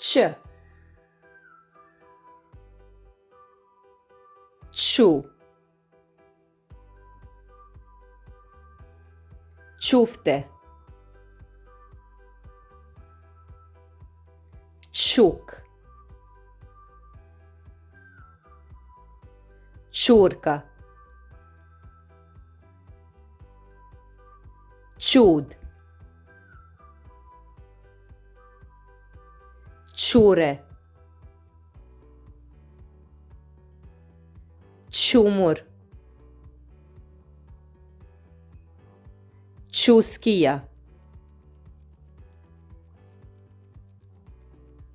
Č, ču, čufte, čuk, čurka, čud, čure, čumur, čuskija,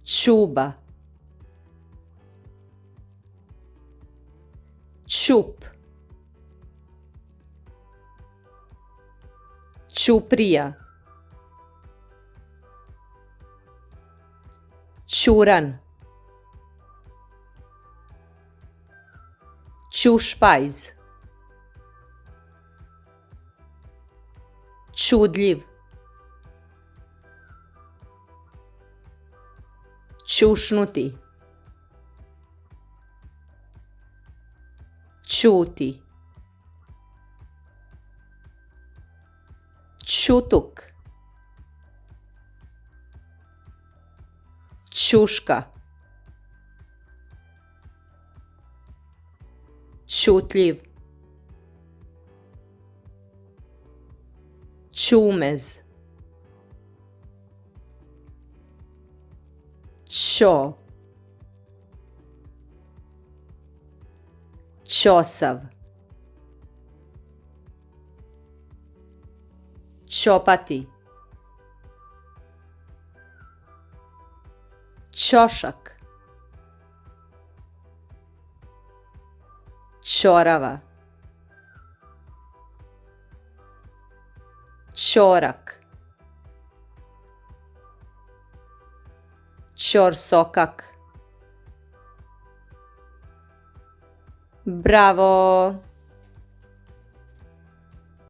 čuba, čup, čuprija, čuran, čušpajz, čudljiv, čušnuti, čuti, čutuk, čuška, čutljiv, čumez, čo, čosav, čopati, ćošak, ćorava, ćorak, ćorsokak. Bravo!